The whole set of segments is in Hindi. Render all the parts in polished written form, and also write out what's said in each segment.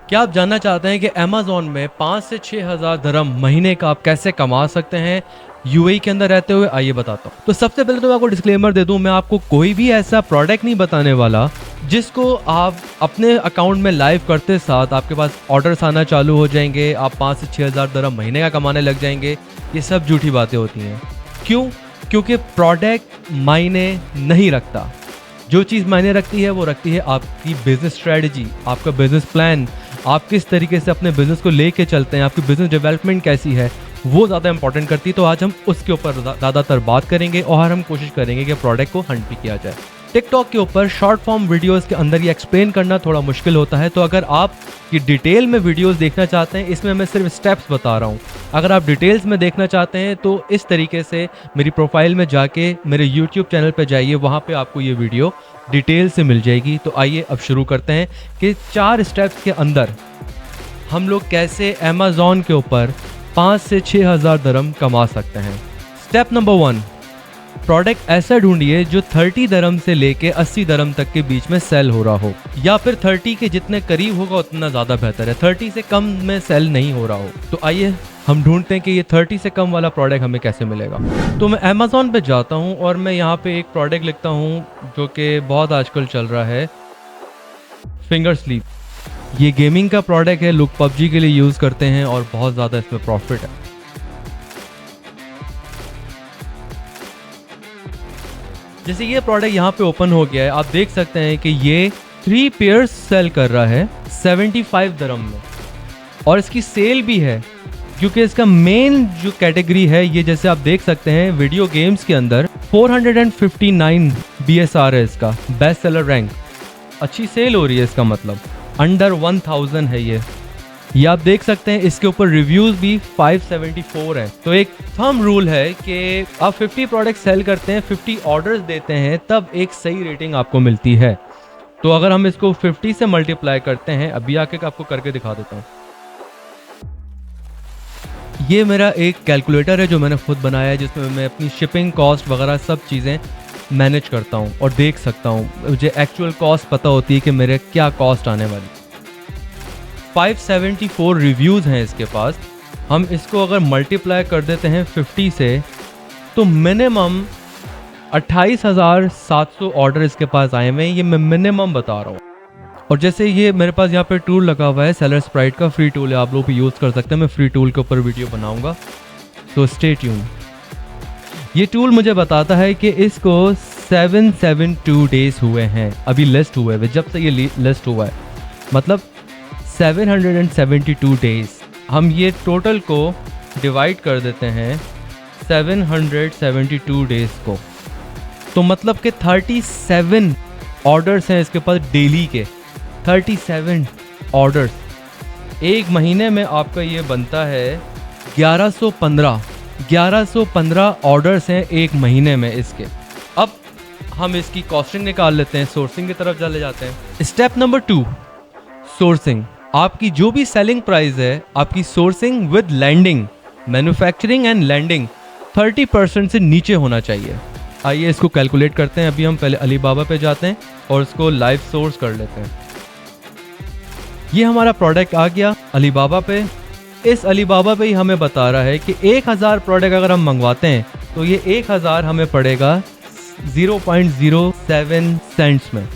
क्या आप जानना चाहते हैं कि अमेज़ॉन में 5 से 6 हज़ार दरम महीने का आप कैसे कमा सकते हैं यूएई के अंदर रहते हुए? आइए बताता हूँ। तो सबसे पहले तो मैं आपको डिस्क्लेमर दे दूं, मैं आपको कोई भी ऐसा प्रोडक्ट नहीं बताने वाला जिसको आप अपने अकाउंट में लाइव करते साथ आपके पास ऑर्डर्स आना चालू हो जाएंगे, आप 5 से 6 हज़ार दरम महीने का कमाने लग जाएंगे। ये सब झूठी बातें होती हैं। क्यों? क्योंकि प्रोडक्ट मायने नहीं रखता। जो चीज़ मायने रखती है वो रखती है आपकी बिजनेस स्ट्रेटजी, आपका बिजनेस प्लान, आप किस तरीके से अपने बिजनेस को लेके चलते हैं, आपकी बिजनेस डेवलपमेंट कैसी है, वो ज़्यादा इंपॉर्टेंट करती है। तो आज हम उसके ऊपर ज़्यादातर बात करेंगे और हम कोशिश करेंगे कि प्रोडक्ट को हंट भी किया जाए। टिकटॉक के ऊपर शॉर्ट फॉर्म वीडियोस के अंदर ये एक्सप्लेन करना थोड़ा मुश्किल होता है, तो अगर आप ये डिटेल में वीडियोस देखना चाहते हैं, इसमें मैं सिर्फ स्टेप्स बता रहा हूँ। अगर आप डिटेल्स में देखना चाहते हैं तो इस तरीके से मेरी प्रोफाइल में जाके मेरे यूट्यूब चैनल पर जाइए, वहाँ पे आपको ये वीडियो डिटेल से मिल जाएगी। तो आइए अब शुरू करते हैं कि 4 स्टेप्स के अंदर हम लोग कैसे अमेज़ॉन के ऊपर 5 से 6 हज़ार दरम कमा सकते हैं। स्टेप नंबर 1, प्रोडक्ट ऐसा ढूंढिए जो 30 दरम से लेके 80 दरम तक के बीच में सेल हो रहा हो, या फिर 30 के जितने करीब होगा उतना ज़्यादा बेहतर है। 30 से कम में सेल नहीं हो रहा हो। तो आइए हम ढूंढते हैं कि ये 30 से कम वाला प्रोडक्ट हमें कैसे मिलेगा। तो मैं अमेज़ॉन पे जाता हूँ और मैं यहाँ पे एक प्रोडक्ट लिखता हूँ जो कि बहुत आजकल चल रहा है, फिंगर स्लीप। ये गेमिंग का प्रोडक्ट है, लोग पबजी के लिए यूज़ करते हैं और बहुत ज़्यादा इसमें प्रॉफिट है। जैसे ये प्रोडक्ट यहाँ पे ओपन हो गया है, आप देख सकते हैं कि ये 3 पेयर्स सेल कर रहा है 75 दरम में, और इसकी सेल भी है क्योंकि इसका मेन जो कैटेगरी है ये, जैसे आप देख सकते हैं वीडियो गेम्स के अंदर 459 BSR है इसका बेस्ट सेलर रैंक। अच्छी सेल हो रही है, इसका मतलब अंडर 1000 है ये आप देख सकते हैं। इसके ऊपर रिव्यूज भी 574 है। तो एक थंब रूल है कि आप 50 प्रोडक्ट सेल करते हैं, 50 ऑर्डर्स देते हैं, तब एक सही रेटिंग आपको मिलती है। तो अगर हम इसको 50 से मल्टीप्लाई करते हैं, अभी आके आपको करके दिखा देता हूँ। ये मेरा एक कैलकुलेटर है जो मैंने खुद बनाया है, जिसमें मैं अपनी शिपिंग कॉस्ट वगैरह सब चीज़ें मैनेज करता हूँ और देख सकता हूँ। मुझे एक्चुअल कॉस्ट पता होती है कि मेरे क्या कॉस्ट आने वाली। 574 रिव्यूज़ हैं इसके पास। हम इसको अगर मल्टीप्लाई कर देते हैं 50 से, तो मिनिमम 28,700 ऑर्डर इसके पास आए हुए हैं। ये मैं मिनिमम बता रहा हूँ। और जैसे ये मेरे पास यहाँ पे टूल लगा हुआ है, सेलर स्प्राइट का फ्री टूल है, आप लोग भी यूज़ कर सकते हैं। मैं फ्री टूल के ऊपर वीडियो बनाऊंगा, तो स्टे ट्यून। ये टूल मुझे बताता है कि इसको 772 डेज हुए हैं, अभी लिस्ट हुए हुए, जब से ये लिस्ट हुआ है, मतलब 772 डेज। हम ये टोटल को डिवाइड कर देते हैं 772 डेज को, तो मतलब कि 37 ऑर्डर्स हैं इसके पास डेली के। 37 ऑर्डर्स एक महीने में आपका ये बनता है 1115 ऑर्डर्स हैं एक महीने में इसके। अब हम इसकी कॉस्टिंग निकाल लेते हैं, सोर्सिंग की तरफ चले जाते हैं। Step number 2, sourcing. आपकी जो भी सेलिंग प्राइस है, आपकी sourcing with landing, manufacturing and landing 30% से नीचे होना चाहिए। आइए इसको कैलकुलेट करते हैं। अभी हम पहले अलीबाबा पे जाते हैं और इसको लाइव सोर्स कर लेते हैं। ये हमारा प्रोडक्ट आ गया अलीबाबा पे। इस अलीबाबा पे ही हमें बता रहा है कि 1000 प्रोडक्ट अगर हम मंगवाते हैं तो ये 1000 हमें पड़ेगा 0.07 सेंट्स में।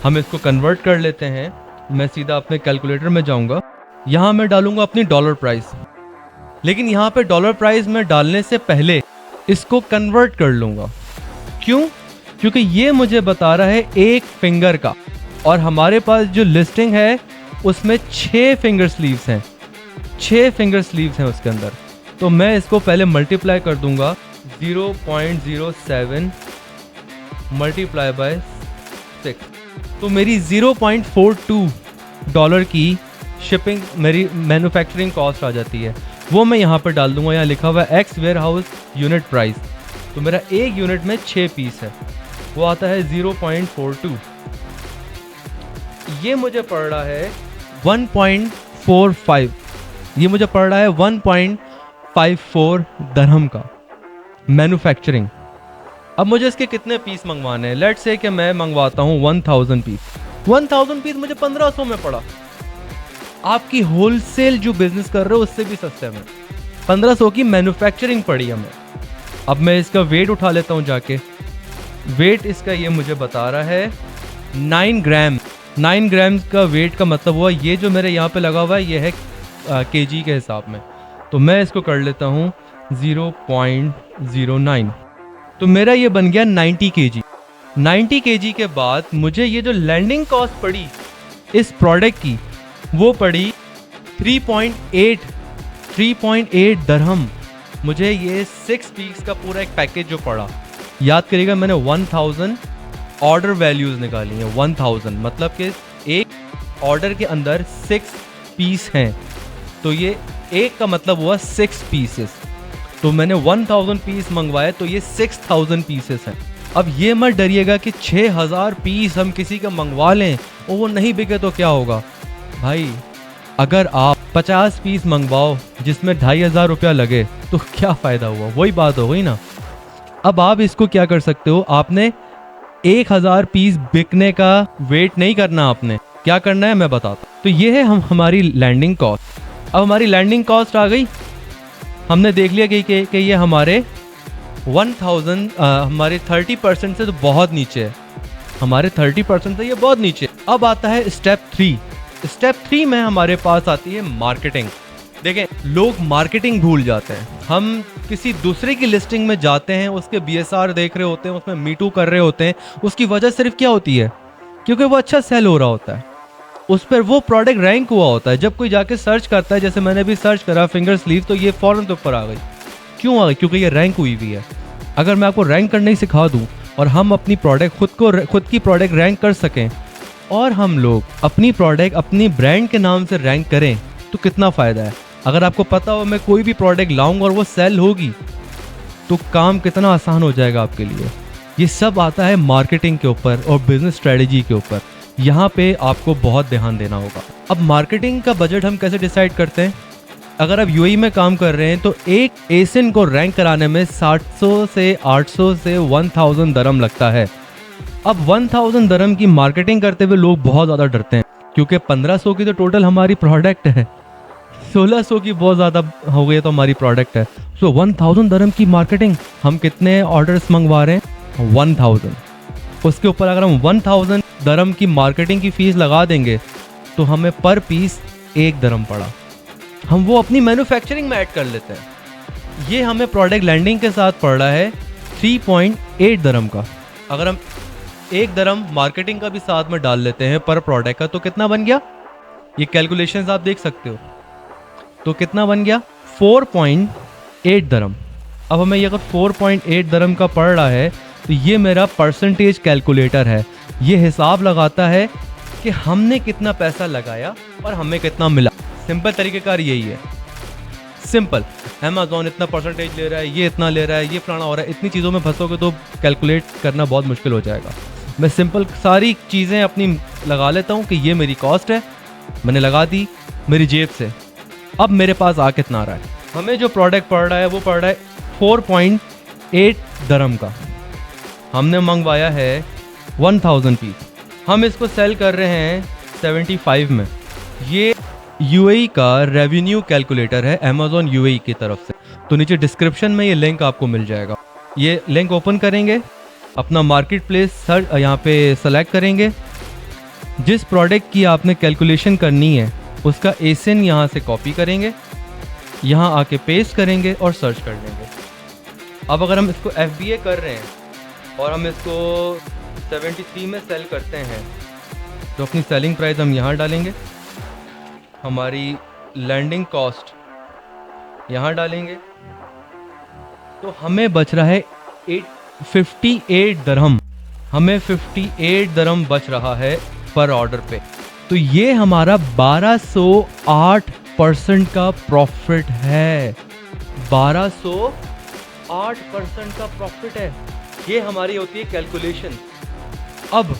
हम इसको कन्वर्ट कर लेते हैं। मैं सीधा अपने कैलकुलेटर में जाऊंगा, यहाँ मैं डालूंगा अपनी डॉलर प्राइस। लेकिन यहाँ पे डॉलर प्राइस में डालने से पहले इसको कन्वर्ट कर लूँगा। क्यों? क्योंकि ये मुझे बता रहा है एक फिंगर का, और हमारे पास जो लिस्टिंग है उसमें 6 फिंगर स्लीव्स हैं। 6 फिंगर स्लीव्स हैं उसके अंदर। तो मैं इसको पहले मल्टीप्लाई कर दूंगा 0.07 मल्टीप्लाई बाय 6, तो मेरी 0.42 डॉलर की शिपिंग, मेरी मैन्युफैक्चरिंग कॉस्ट आ जाती है। वो मैं यहाँ पर डाल दूंगा। यहाँ लिखा हुआ है ex warehouse unit price, तो मेरा एक यूनिट में 6 पीस है, वो आता है 0.42। ये मुझे पड़ रहा है 1.45, ये मुझे पड़ रहा है 1.54 दरहम का मैन्युफैक्चरिंग। अब मुझे इसके कितने पीस मंगवाने हैं? लेट्स से कि मैं मंगवाता हूँ 1000 पीस। 1000 पीस मुझे 1500 में पड़ा। आपकी होलसेल जो बिजनेस कर रहे हो उससे भी सस्ते में। 1500 की मैन्युफैक्चरिंग पड़ी हमें। अब मैं इसका वेट उठा लेता हूँ जाके। वेट इसका ये मुझे बता रहा है 9 ग्राम। 9 ग्राम का वेट का मतलब हुआ ये जो मेरे यहाँ पे लगा हुआ है ये है केजी के हिसाब में। तो मैं इसको कर लेता हूँ 0.09। तो मेरा ये बन गया 90 केजी। 90 केजी के बाद मुझे ये जो लैंडिंग कॉस्ट पड़ी इस प्रोडक्ट की वो पड़ी 3.8 दरहम। मुझे ये 6 पीस का पूरा एक पैकेज जो पड़ा, याद करिएगा मैंने 1000 ऑर्डर वैल्यूज़ निकाली हैं। 1000 मतलब कि एक ऑर्डर के अंदर 6 पीस हैं, तो ये एक का मतलब हुआ 6 पीसेस। तो मैंने 1000 पीस मंगवाए तो ये 6000 पीसेस हैं। अब ये मत डरिएगा कि 6000 पीस हम किसी का मंगवा लें और वो नहीं बिके तो क्या होगा। भाई अगर आप 50 पीस मंगवाओ जिसमें 2500 रुपया लगे तो क्या फ़ायदा हुआ, वही बात हो गई ना। अब आप इसको क्या कर सकते हो, आपने 1000 पीस बिकने का वेट नहीं करना, आपने क्या करना है मैं बताता हूँ। तो ये है हमारी लैंडिंग कॉस्ट। अब हमारी लैंडिंग कॉस्ट आ गई, हमने देख लिया कि ये हमारे 1000 हमारे 30% से तो बहुत नीचे है, हमारे 30% से ये बहुत नीचे। अब आता है स्टेप 3। स्टेप 3 में हमारे पास आती है मार्केटिंग। देखें, लोग मार्केटिंग भूल जाते हैं। हम किसी दूसरे की लिस्टिंग में जाते हैं, उसके BSR देख रहे होते हैं, उसमें मीटू कर रहे होते हैं। उसकी वजह सिर्फ क्या होती है, क्योंकि वो अच्छा सेल हो रहा होता है, उस पर वो प्रोडक्ट रैंक हुआ होता है। जब कोई जाके सर्च करता है, जैसे मैंने भी सर्च करा फिंगर स्लीव, तो ये फौरन तो ऊपर आ गई। क्यों आ गई? क्योंकि ये रैंक हुई हुई है। अगर मैं आपको रैंक करना ही सिखा दूं और हम अपनी प्रोडक्ट खुद की प्रोडक्ट रैंक कर सकें और हम लोग अपनी प्रोडक्ट अपनी ब्रांड के नाम से रैंक करें तो कितना फ़ायदा है। अगर आपको पता हो मैं कोई भी प्रोडक्ट लाऊंगा और वो सेल होगी तो काम कितना आसान हो जाएगा आपके लिए। ये सब आता है मार्केटिंग के ऊपर और बिजनेस स्ट्रेटजी के ऊपर। यहाँ पे आपको बहुत ध्यान देना होगा। अब मार्केटिंग का बजट हम कैसे डिसाइड करते हैं? अगर आप यूएई में काम कर रहे हैं तो एक एसिन को रैंक कराने में 700 से 800 से 1000 दरम लगता है। अब 1000 दरम की मार्केटिंग करते हुए लोग बहुत ज़्यादा डरते हैं, क्योंकि 1500 की तो टोटल हमारी प्रोडक्ट है, 1600 की बहुत ज़्यादा हो गई तो हमारी प्रोडक्ट है। सो 1000 दरम की मार्केटिंग, हम कितने ऑर्डर्स मंगवा रहे हैं? 1000। उसके ऊपर अगर हम 1000 दरम की मार्केटिंग की फीस लगा देंगे तो हमें पर पीस 1 दरम पड़ा। हम वो अपनी मैन्युफैक्चरिंग में ऐड कर लेते हैं। ये हमें प्रोडक्ट लैंडिंग के साथ पड़ रहा है 3.8 दरम का। अगर हम 1 दरम मार्केटिंग का भी साथ में डाल लेते हैं पर प्रोडक्ट का तो कितना बन गया? ये कैलकुलेशंस आप देख सकते हो। तो कितना बन गया? 4.8 दरम। अब हमें ये अगर 4.8 दरम का पड़ रहा है तो ये मेरा परसेंटेज कैलकुलेटर है। ये हिसाब लगाता है कि हमने कितना पैसा लगाया और हमें कितना मिला। सिंपल तरीक़ेकार यही है, सिंपल। अमेज़ॉन इतना परसेंटेज ले रहा है, ये इतना ले रहा है, ये फलाना हो रहा है। इतनी चीज़ों में फंसोगे तो कैलकुलेट करना बहुत मुश्किल हो जाएगा। मैं सिंपल सारी चीज़ें अपनी लगा लेता हूँ कि ये मेरी कॉस्ट है, मैंने लगा दी मेरी जेब से। अब मेरे पास आ कितना आ रहा है? हमें जो प्रोडक्ट पड़ रहा है वो पड़ रहा है 4.8 दरम का। हमने मंगवाया है 1000 पीस। हम इसको सेल कर रहे हैं 75 में। ये यूएई का रेवेन्यू कैलकुलेटर है अमेज़ॉन यूएई की तरफ से। तो नीचे डिस्क्रिप्शन में ये लिंक आपको मिल जाएगा। ये लिंक ओपन करेंगे, अपना मार्केट प्लेस सर्च यहाँ पे सेलेक्ट करेंगे। जिस प्रोडक्ट की आपने कैलकुलेशन करनी है उसका एसिन यहाँ से कॉपी करेंगे, यहाँ आके पेस्ट करेंगे और सर्च कर लेंगे। अब अगर हम इसको FBA कर रहे हैं और हम इसको 73 में सेल करते हैं तो अपनी सेलिंग प्राइस हम यहाँ डालेंगे, हमारी लैंडिंग कॉस्ट यहाँ डालेंगे, तो हमें बच रहा है 58 दरहम। हमें 58 दरहम बच रहा है पर ऑर्डर पे। तो ये हमारा 1208% का प्रॉफिट है। 1208% का प्रॉफिट है। ये हमारी होती है कैलकुलेशन। अब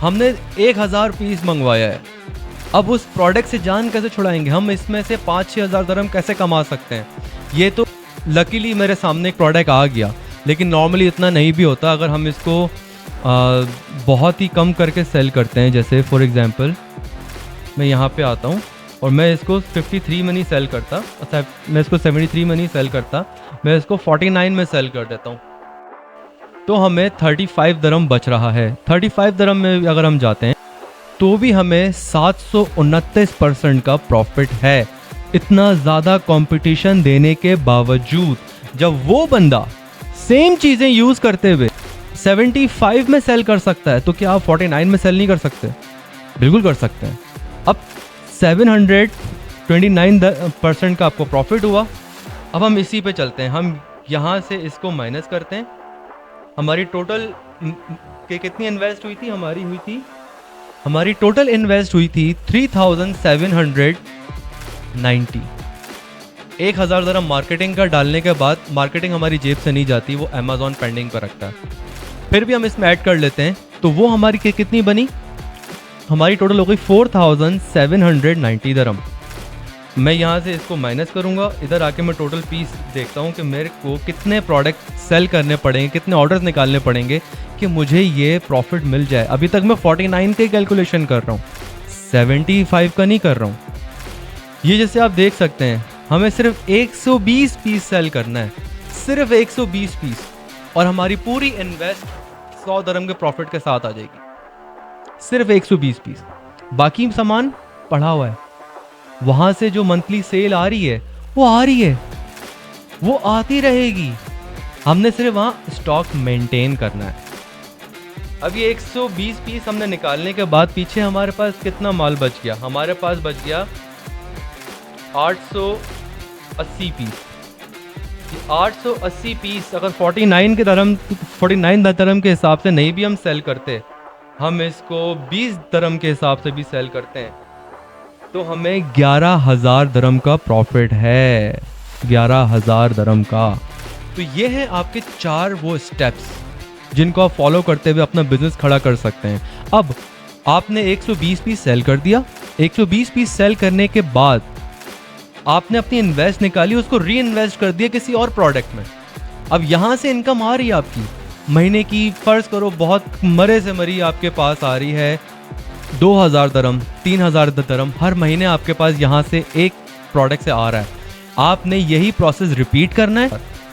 हमने 1000 पीस मंगवाया है, अब उस प्रोडक्ट से जान कैसे छुड़ाएंगे? हम इसमें से 5-6 हज़ार दरम कैसे कमा सकते हैं? ये तो लकीली मेरे सामने एक प्रोडक्ट आ गया, लेकिन नॉर्मली इतना नहीं भी होता। अगर हम इसको बहुत ही कम करके सेल करते हैं, जैसे फॉर एग्जांपल मैं यहाँ पे आता हूँ और मैं इसको 53 में नहीं सेल करता, अच्छा मैं इसको 73 में नहीं सेल करता, मैं इसको 49 में सेल कर देता हूँ, तो हमें 35 दरम बच रहा है। 35 दरम में अगर हम जाते हैं तो भी हमें 729% का प्रॉफिट है। इतना ज़्यादा कंपटीशन देने के बावजूद जब वो बंदा सेम चीज़ें यूज़ करते हुए 75 में सेल कर सकता है, तो क्या आप 49 में सेल नहीं कर सकते? बिल्कुल कर सकते हैं। अब 729% का आपको प्रॉफिट हुआ। अब हम इसी पे चलते हैं, हम यहाँ से इसको माइनस करते हैं। हमारी टोटल के कितनी इन्वेस्ट हुई थी? हमारी टोटल इन्वेस्ट हुई थी 3790। 1000 दरम मार्केटिंग का डालने के बाद, मार्केटिंग हमारी जेब से नहीं जाती, वो अमेज़ॉन पेंडिंग पर रखता है। फिर भी हम इसमें ऐड कर लेते हैं, तो वो हमारी कितनी बनी? हमारी टोटल हो गई 4790 दरम। मैं यहाँ से इसको माइनस करूँगा, इधर आके मैं टोटल पीस देखता हूँ कि मेरे को कितने प्रोडक्ट सेल करने पड़ेंगे, कितने ऑर्डर्स निकालने पड़ेंगे कि मुझे ये प्रॉफिट मिल जाए। अभी तक मैं 49 के कैलकुलेशन कर रहा हूँ, 75 का नहीं कर रहा हूँ। ये जैसे आप देख सकते हैं, हमें सिर्फ 120 पीस सेल करना है, सिर्फ 120 पीस, और हमारी पूरी इन्वेस्ट 100 दरम के प्रॉफिट के साथ आ जाएगी। सिर्फ 120 पीस, बाकी सामान पड़ा हुआ है। वहाँ से जो मंथली सेल आ रही है वो आ रही है, वो आती रहेगी। हमने सिर्फ वहाँ स्टॉक मेंटेन करना है। अब ये 120 पीस हमने निकालने के बाद पीछे हमारे पास कितना माल बच गया? हमारे पास बच गया 880 पीस। 880 पीस अगर 49 दरम के हिसाब से नहीं भी हम सेल करते, हम इसको 20 दरम के हिसाब से भी सेल करते हैं, तो हमें 11,000 दरम का प्रॉफिट है। 11,000 दरम का। तो ये है आपके 4 वो स्टेप्स जिनको आप फॉलो करते हुए अपना बिजनेस खड़ा कर सकते हैं। अब आपने 120 पीस सेल कर दिया। 120 पीस सेल करने के बाद आपने अपनी इन्वेस्ट निकाली, उसको री इन्वेस्ट कर दिया किसी और प्रोडक्ट में। अब यहाँ से इनकम आ रही है आपकी महीने की, फर्ज करो बहुत मरे से मरी आपके पास आ रही है 2000 दरम, 3000 दरम हर महीने आपके पास यहाँ से एक प्रोडक्ट से आ रहा है। आपने यही प्रोसेस रिपीट करना है।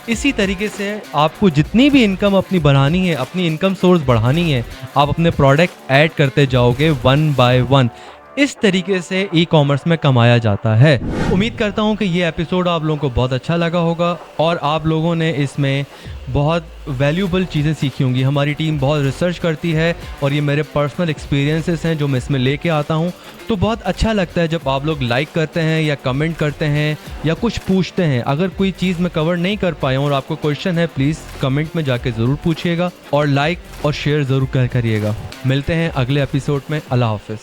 इसी तरीके से आपको जितनी भी इनकम अपनी बनानी है, अपनी इनकम सोर्स बढ़ानी है, आप अपने प्रोडक्ट ऐड करते जाओगे 1 बाय 1। इस तरीके से ई कॉमर्स में कमाया जाता है। उम्मीद करता हूँ कि ये एपिसोड आप लोगों को बहुत अच्छा लगा होगा और आप लोगों ने इसमें बहुत वैल्यूबल चीज़ें सीखी होंगी। हमारी टीम बहुत रिसर्च करती है और ये मेरे पर्सनल एक्सपीरियंसेस हैं जो मैं इसमें लेके आता हूँ। तो बहुत अच्छा लगता है जब आप लोग लाइक करते हैं या कमेंट करते हैं या कुछ पूछते हैं। अगर कोई चीज़ मैं कवर नहीं कर पाया हूँ और आपको क्वेश्चन है, प्लीज़ कमेंट में जाके ज़रूर पूछिएगा और लाइक और शेयर ज़रूर करिएगा। मिलते हैं अगले एपिसोड में। अल्लाह हाफ़िज़।